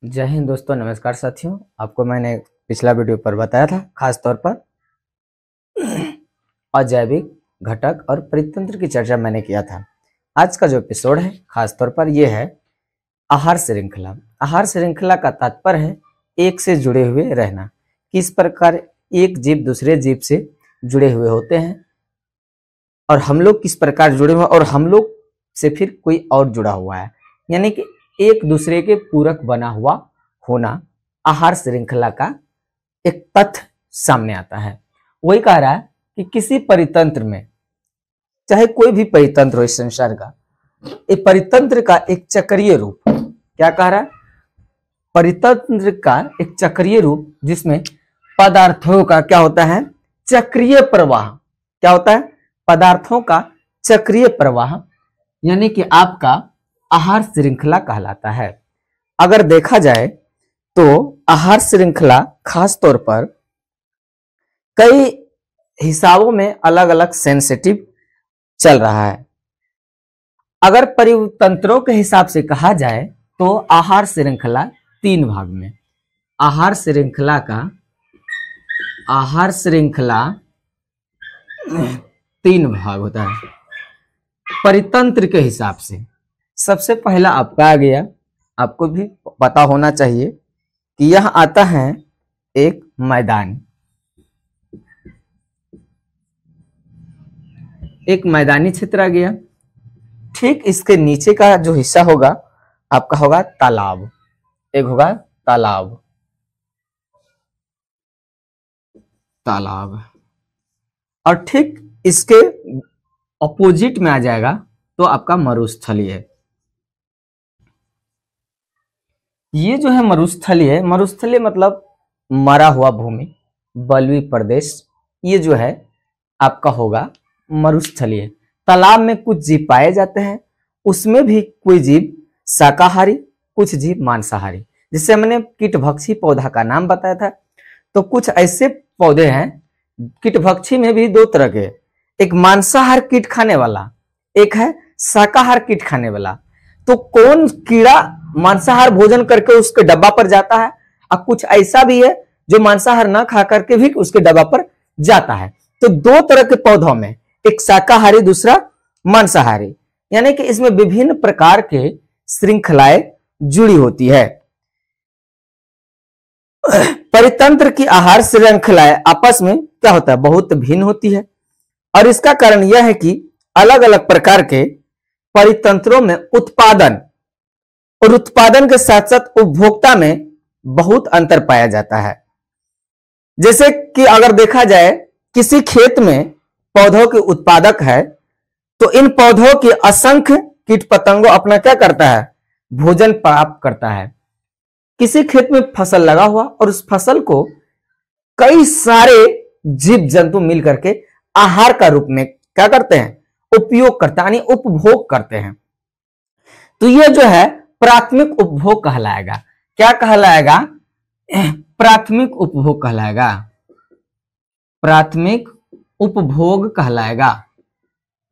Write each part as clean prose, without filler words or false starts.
जय हिंद दोस्तों, नमस्कार साथियों। आपको मैंने पिछला वीडियो पर बताया था खास तौर पर अजैविक घटक और परितंत्र की चर्चा मैंने किया था। आज का जो एपिसोड है खास तौर पर यह है आहार श्रृंखला। आहार श्रृंखला का तात्पर्य है एक से जुड़े हुए रहना। किस प्रकार एक जीव दूसरे जीव से जुड़े हुए होते हैं और हम लोग किस प्रकार जुड़े हुए और हम लोग से फिर कोई और जुड़ा हुआ है, यानी कि एक दूसरे के पूरक बना हुआ होना आहार श्रृंखला का एक तथ्य सामने आता है। वही कह रहा है कि किसी परितंत्र में, चाहे कोई भी परितंत्र हो इस संसार का, एक परितंत्र का एक चक्रीय रूप, क्या कह रहा है, परितंत्र का एक चक्रीय रूप जिसमें पदार्थों का क्या होता है, चक्रीय प्रवाह। क्या होता है, पदार्थों का चक्रीय प्रवाह, यानी कि आपका आहार श्रृंखला कहलाता है। अगर देखा जाए तो आहार श्रृंखला खास तौर पर कई हिसाबों में अलग अलग सेंसिटिव चल रहा है। अगर परितंत्रों के हिसाब से कहा जाए तो आहार श्रृंखला तीन भाग में, आहार श्रृंखला तीन भाग होता है परितंत्र के हिसाब से। सबसे पहला आपका आ गया, आपको भी पता होना चाहिए कि यह आता है एक मैदान, एक मैदानी क्षेत्र आ गया। ठीक इसके नीचे का जो हिस्सा होगा आपका होगा तालाब, एक होगा तालाब और ठीक इसके अपोजिट में आ जाएगा तो आपका मरुस्थलीय है। ये जो है मरुस्थलीय मतलब मरा हुआ भूमि, बलुई प्रदेश, ये जो है आपका होगा मरुस्थलीय। तालाब में कुछ जीव पाए जाते हैं, उसमें भी कोई जीव शाकाहारी, कुछ जीव मांसाहारी। जिससे मैंने कीटभक्षी पौधा का नाम बताया था, तो कुछ ऐसे पौधे हैं, कीटभक्षी में भी दो तरह के, एक मांसाहार कीट खाने वाला, एक है शाकाहार कीट खाने वाला। तो कौन कीड़ा मांसाहार भोजन करके उसके डब्बा पर जाता है और कुछ ऐसा भी है जो मांसाहार ना खा करके भी उसके डब्बा पर जाता है। तो दो तरह के पौधों में, एक शाकाहारी दूसरा मांसाहारी, यानी कि इसमें विभिन्न प्रकार के श्रृंखलाएं जुड़ी होती है। परितंत्र की आहार श्रृंखलाएं आपस में क्या होता है, बहुत भिन्न होती है और इसका कारण यह है कि अलग अलग प्रकार के परितंत्रों में उत्पादन और उत्पादन के साथ साथ उपभोक्ता में बहुत अंतर पाया जाता है। जैसे कि अगर देखा जाए किसी खेत में पौधों के उत्पादक है तो इन पौधों के असंख्य कीट पतंगों अपना क्या करता है, भोजन प्राप्त करता है। किसी खेत में फसल लगा हुआ और उस फसल को कई सारे जीव जंतु मिल करके आहार का रूप में क्या करते हैं, उपयोग करते हैं, यानी उपभोग करते हैं। तो ये जो है प्राथमिक उपभोग कहलाएगा। क्या कहलाएगा, प्राथमिक उपभोग कहलाएगा, प्राथमिक उपभोग कहलाएगा।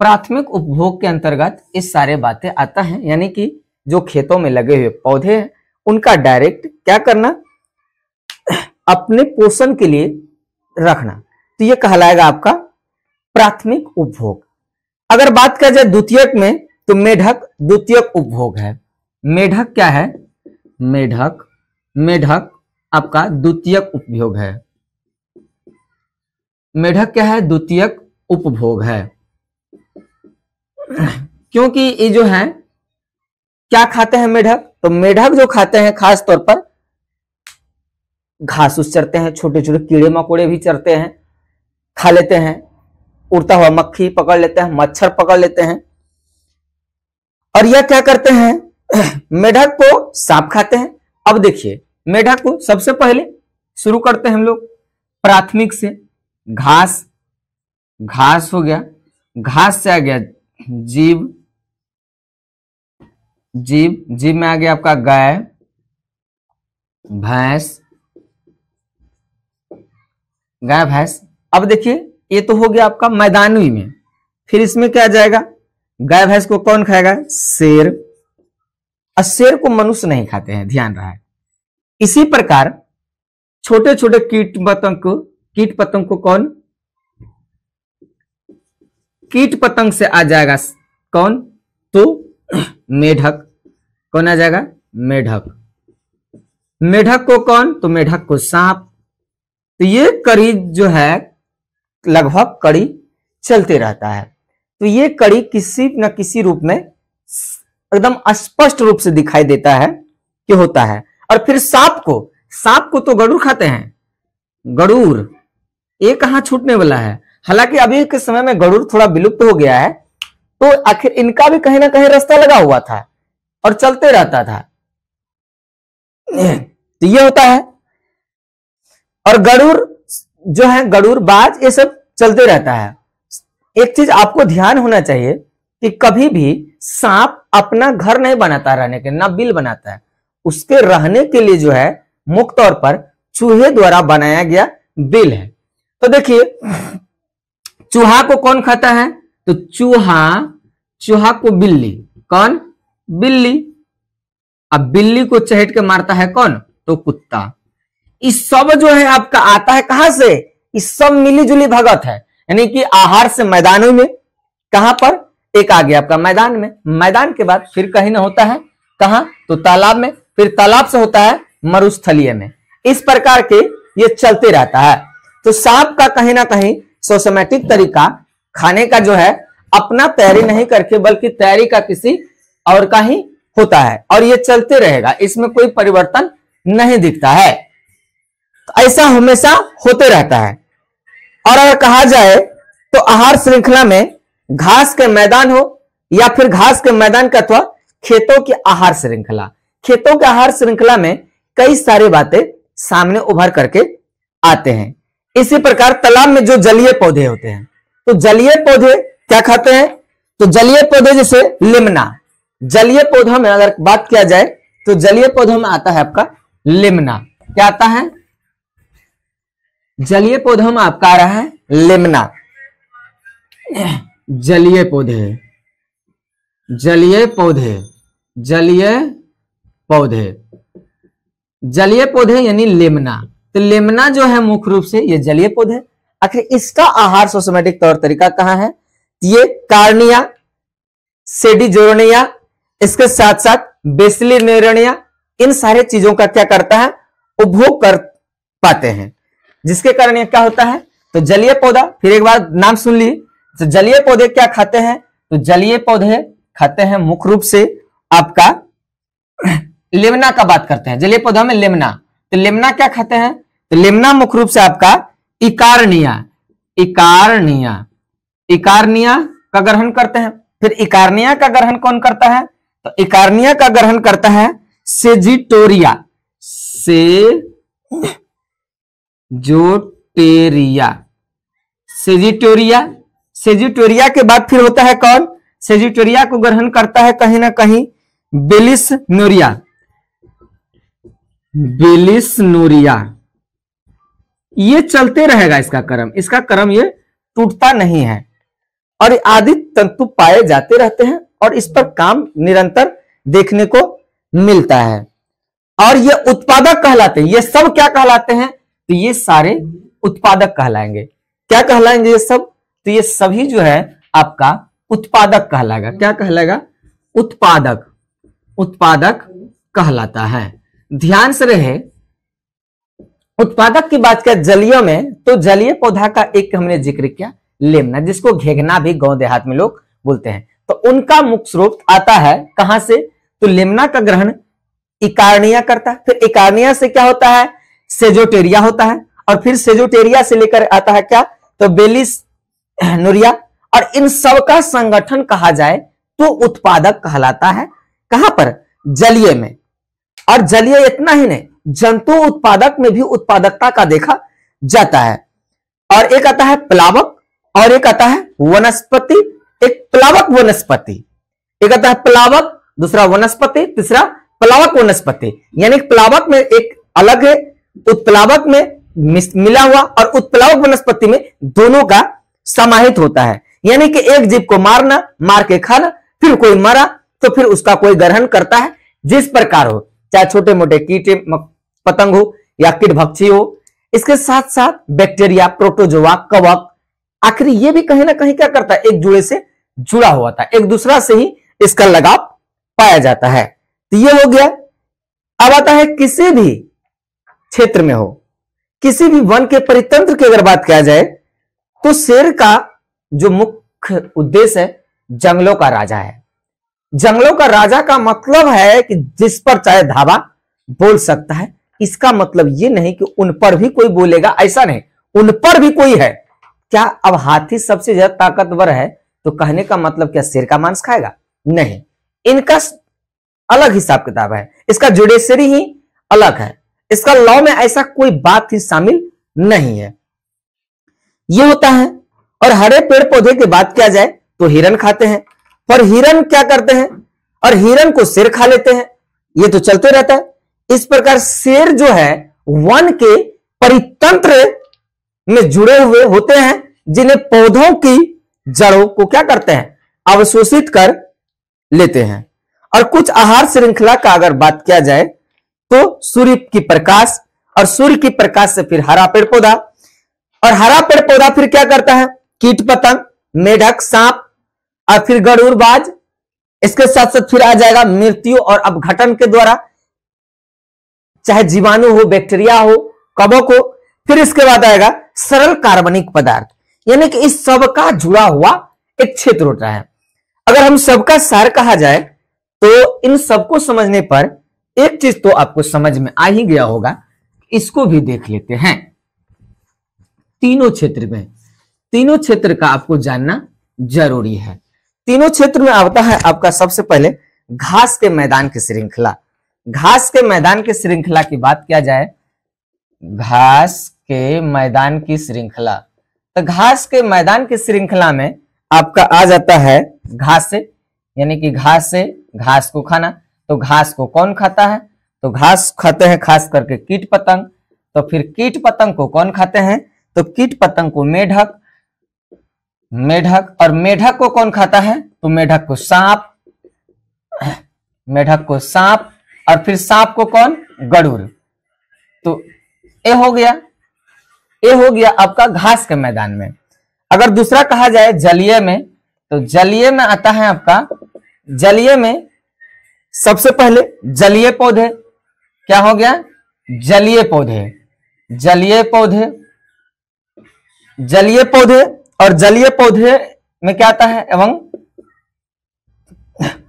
प्राथमिक उपभोग के अंतर्गत इस सारे बातें आता है, यानी कि जो खेतों में लगे हुए पौधे हैं उनका डायरेक्ट क्या करना, अपने पोषण के लिए रखना, तो ये कहलाएगा आपका प्राथमिक उपभोग। अगर बात किया जाए द्वितीयक में तो मेढक द्वितीयक उपभोग है। मेढक क्या है, मेढक आपका द्वितीयक उपभोग है। मेढक क्या है, द्वितीयक उपभोग है, क्योंकि ये जो है क्या खाते हैं मेढक, तो मेढक जो खाते हैं खास तौर पर घास उस चरते हैं, छोटे छोटे कीड़े मकोड़े भी चरते हैं, खा लेते हैं, उड़ता हुआ मक्खी पकड़ लेते हैं, मच्छर पकड़ लेते हैं। और यह क्या करते हैं, मेढक को सांप खाते हैं। अब देखिए मेढक को सबसे पहले शुरू करते हैं हम लोग प्राथमिक से, घास हो गया, घास से आ गया जीव में आ गया आपका गाय, भैंस। अब देखिए ये तो हो गया आपका मैदानी में, फिर इसमें क्या आ जाएगा, गाय भैंस को कौन खाएगा, शेर। और शेर को मनुष्य नहीं खाते हैं, ध्यान रहा है, इसी प्रकार छोटे छोटे कीट पतंग को कौन, कीट पतंग से आ जाएगा कौन, तो मेढक। कौन आ जाएगा, मेढक। मेढक को कौन, तो मेढक को सांप। तो ये कड़ी जो है लगभग कड़ी चलते रहता है। तो ये कड़ी किसी न किसी रूप में एकदम स्पष्ट रूप से दिखाई देता है कि होता है। और फिर सांप को तो गरुड़ खाते हैं, गरुड़ ये कहां छूटने वाला है। हालांकि अभी के समय में गरुड़ थोड़ा विलुप्त हो गया है, तो आखिर इनका भी कहीं ना कहीं रास्ता लगा हुआ था और चलते रहता था। तो ये होता है। और गरुड़ जो है, गरुड़ बाज, ये सब चलते रहता है। एक चीज आपको ध्यान होना चाहिए कि कभी भी सांप अपना घर नहीं बनाता रहने के, ना बिल बनाता है। उसके रहने के लिए जो है मुख्य तौर पर चूहे द्वारा बनाया गया बिल है। तो देखिए, चूहा को कौन खाता है, तो चूहा को बिल्ली, कौन, बिल्ली। अब बिल्ली को चहेट के मारता है कौन, तो कुत्ता। इस सब जो है आपका आता है कहां से, इस सब मिली जुली भगत है। यानी कि आहार से मैदानों में, कहां पर, एक आ गया आपका मैदान में, मैदान के बाद फिर कहीं ना होता है कहां, तो तालाब में, फिर तालाब से होता है मरुस्थलीय में। इस प्रकार के ये चलते रहता है। तो सांप का कहीं ना कहीं सिस्टमैटिक तरीका खाने का जो है अपना तैयारी नहीं करके, बल्कि तैयारी का किसी और का ही होता है, और ये चलते रहेगा, इसमें कोई परिवर्तन नहीं दिखता है। तो ऐसा हमेशा होते रहता है। और अगर कहा जाए तो आहार श्रृंखला में घास के मैदान हो या फिर घास के मैदान का अथवा खेतों की आहार श्रृंखला, खेतों के आहार श्रृंखला में कई सारी बातें सामने उभर करके आते हैं। इसी प्रकार तालाब में जो जलीय पौधे होते हैं, तो जलीय पौधे क्या खाते हैं, तो जलीय पौधे जैसे लिमना, जलीय पौधों में अगर बात किया जाए तो जलीय पौधों में आता है आपका लिमना। क्या आता है, जलीय पौधों में आपका आ रहा है लिमना। जलीय पौधे, जलीय पौधे, जलीय पौधे, जलीय पौधे यानी लेमना। तो लेमना जो है मुख्य रूप से ये जलीय पौधे। आखिर इसका आहार सिस्टमैटिक तौर तरीका कहां है, ये कार्निया, सेडिजोरनिया, इसके साथ साथ बेसिलिनेरनिया, इन सारे चीजों का क्या करता है, उपभोग कर पाते हैं, जिसके कारण ये क्या होता है, तो जलीय पौधा। फिर एक बार नाम सुन ली, तो जलीय पौधे क्या खाते हैं, तो जलीय पौधे खाते हैं मुख्य रूप से आपका लेमना का बात करते हैं, जलीय पौधा में लेमना। तो लेमना क्या खाते हैं, तो लेमना मुख्य रूप से आपका इकारनिया, इकारनिया, इकारनिया का ग्रहण करते हैं। फिर इकारनिया का ग्रहण कौन करता है, तो इकारनिया का ग्रहण करता है सेजिटोरिया, सेजिटोरिया, सेजिटोरिया। सेजिटोरिया के बाद फिर होता है कौन, सेजिटोरिया को ग्रहण करता है कहीं ना कहीं बेलिसनोरिया, बेलिसनोरिया। ये चलते रहेगा इसका क्रम ये टूटता नहीं है, और आदि तंतु पाए जाते रहते हैं, और इस पर काम निरंतर देखने को मिलता है। और ये उत्पादक कहलाते हैं। ये सब क्या कहलाते हैं, तो ये सारे उत्पादक कहलाएंगे। क्या कहलाएंगे ये सब, तो ये सभी जो है आपका उत्पादक कहलाएगा। क्या कहलाएगा, उत्पादक, उत्पादक कहलाता है। ध्यान से रहे, उत्पादक की बात किया जलीय में, तो जलीय पौधा का एक हमने जिक्र किया लेमना, जिसको घेगना भी गांव देहात में लोग बोलते हैं। तो उनका मुख्य स्रोत आता है कहां से, तो लेमना का ग्रहण इकारनिया करता है। फिर इकारनिया से क्या होता है, सेजोटेरिया होता है, और फिर सेजोटेरिया से लेकर आता है क्या, तो बेलिसनोरिया। और इन सब का संगठन कहा जाए तो उत्पादक कहलाता है। कहां पर, जलीय में। और जलीय इतना ही नहीं, जंतु उत्पादक में भी उत्पादकता का देखा जाता है। और एक आता है प्लावक, और एक आता है वनस्पति। एक प्लावक वनस्पति, एक आता है प्लावक, दूसरा वनस्पति, तीसरा प्लावक वनस्पति। यानी प्लावक में एक अलग है, उत्प्लावक में मिला हुआ, और उत्प्लावक वनस्पति में दोनों का समाहित होता है। यानी कि एक जीव को मारना, मार के खाना, फिर कोई मरा तो फिर उसका कोई ग्रहण करता है। जिस प्रकार हो, चाहे छोटे मोटे कीट पतंग हो या कीटभक्षी हो, इसके साथ साथ बैक्टीरिया, प्रोटोजोआ, कवक, आखिर ये भी कहीं ना कहीं क्या करता है, एक जुड़े से जुड़ा हुआ था, एक दूसरा से ही इसका लगाव पाया जाता है। तो ये हो गया। अब आता है किसी भी क्षेत्र में हो, किसी भी वन के परितंत्र की अगर बात किया जाए तो शेर का जो मुख्य उद्देश्य है जंगलों का राजा है। जंगलों का राजा का मतलब है कि जिस पर चाहे धावा बोल सकता है। इसका मतलब ये नहीं कि उन पर भी कोई बोलेगा, ऐसा नहीं, उन पर भी कोई है। क्या अब हाथी सबसे ज्यादा ताकतवर है तो कहने का मतलब क्या शेर का मांस खाएगा? नहीं, इनका अलग हिसाब किताब है, इसका जुडिशरी ही अलग है, इसका लॉ में ऐसा कोई बात ही शामिल नहीं है। ये होता है। और हरे पेड़ पौधे की बात किया जाए तो हिरन खाते हैं, पर हिरन क्या करते हैं, और हिरन को शेर खा लेते हैं, ये तो चलते रहता है। इस प्रकार शेर जो है वन के परितंत्र में जुड़े हुए होते हैं, जिन्हें पौधों की जड़ों को क्या करते हैं, अवशोषित कर लेते हैं। और कुछ आहार श्रृंखला का अगर बात किया जाए तो सूर्य की प्रकाश, और सूर्य की प्रकाश से फिर हरा पेड़ पौधा, और हरा पेड़ पौधा फिर क्या करता है, कीट पतंग, मेढक, सांप, और फिर गरुड़बाज। इसके साथ साथ फिर आ जाएगा मृत्यु और अपघटन के द्वारा, चाहे जीवाणु हो, बैक्टीरिया हो, कवक हो। फिर इसके बाद आएगा सरल कार्बनिक पदार्थ, यानी कि इस सबका जुड़ा हुआ एक क्षेत्र होता है। अगर हम सबका सार कहा जाए तो इन सबको समझने पर एक चीज तो आपको समझ में आ ही गया होगा, इसको भी देख लेते हैं। तीनों क्षेत्र में, तीनों क्षेत्र का आपको जानना जरूरी है। तीनों क्षेत्र में आता है आपका सबसे पहले घास के मैदान की श्रृंखला। घास के मैदान की श्रृंखला की बात किया जाए, घास के मैदान की श्रृंखला, तो घास के मैदान की श्रृंखला में आपका आ जाता है घास से, यानी कि घास से घास को खाना। तो घास को कौन खाता है, तो घास खाते हैं खास करके कीट पतंग। तो फिर कीट पतंग को कौन खाते हैं, तो कीट पतंग को मेढक, मेढक, और मेढक को कौन खाता है, तो मेढक को सांप, मेढक को सांप, और फिर सांप को कौन, गरुड़। तो ये हो गया, ये हो गया आपका घास के मैदान में। अगर दूसरा कहा जाए जलीय में, तो जलीय में आता है आपका, जलीय में सबसे पहले जलीय पौधे, क्या हो गया, जलीय पौधे, जलीय पौधे, जलीय पौधे, और जलीय पौधे में क्या आता है, एवं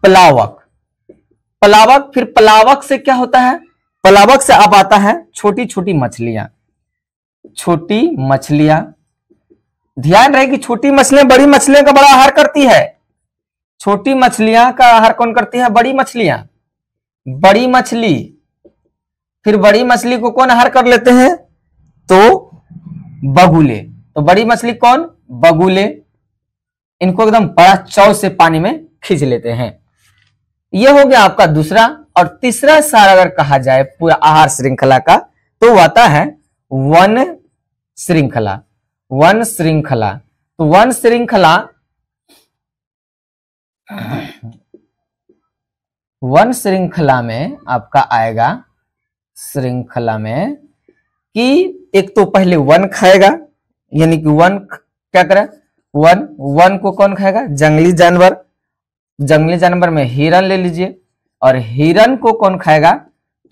प्लावक, प्लावक। फिर प्लावक से क्या होता है, प्लावक से अब आता है छोटी छोटी मछलियां, छोटी मछलियां। ध्यान रहे कि छोटी मछलियां बड़ी मछलियों का बड़ा आहार करती है। छोटी मछलियां का आहार कौन करती है, बड़ी मछलियां, बड़ी मछली। फिर बड़ी मछली को कौन आहार कर लेते हैं, तो बगुले। तो बड़ी मछली कौन, बगुले, इनको एकदम बड़ा चाव से पानी में खींच लेते हैं। यह हो गया आपका दूसरा। और तीसरा सार अगर कहा जाए पूरा आहार श्रृंखला का, तो आता है वन श्रृंखला, वन श्रृंखला। तो वन श्रृंखला, वन श्रृंखला में आपका आएगा, श्रृंखला में कि एक तो पहले वन खाएगा, यानी कि वन क्या करे, वन, वन को कौन खाएगा, जंगली जानवर। जंगली जानवर में हिरन ले लीजिए, और हिरन को कौन खाएगा,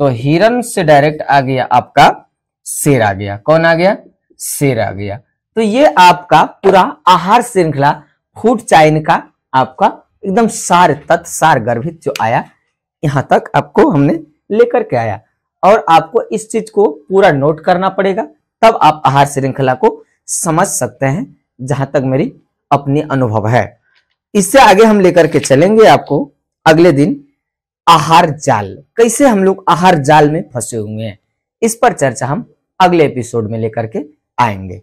तो हिरन से डायरेक्ट आ गया आपका शेर आ गया। कौन आ गया, शेर आ गया। तो ये आपका पूरा आहार श्रृंखला फूड चेन का आपका एकदम सार तत्व, सार गर्भित जो आया, यहां तक आपको हमने लेकर के आया। और आपको इस चीज को पूरा नोट करना पड़ेगा, तब आप आहार श्रृंखला को समझ सकते हैं, जहां तक मेरी अपनी अनुभव है। इससे आगे हम लेकर के चलेंगे आपको अगले दिन आहार जाल, कैसे हम लोग आहार जाल में फंसे हुए हैं, इस पर चर्चा हम अगले एपिसोड में लेकर के आएंगे।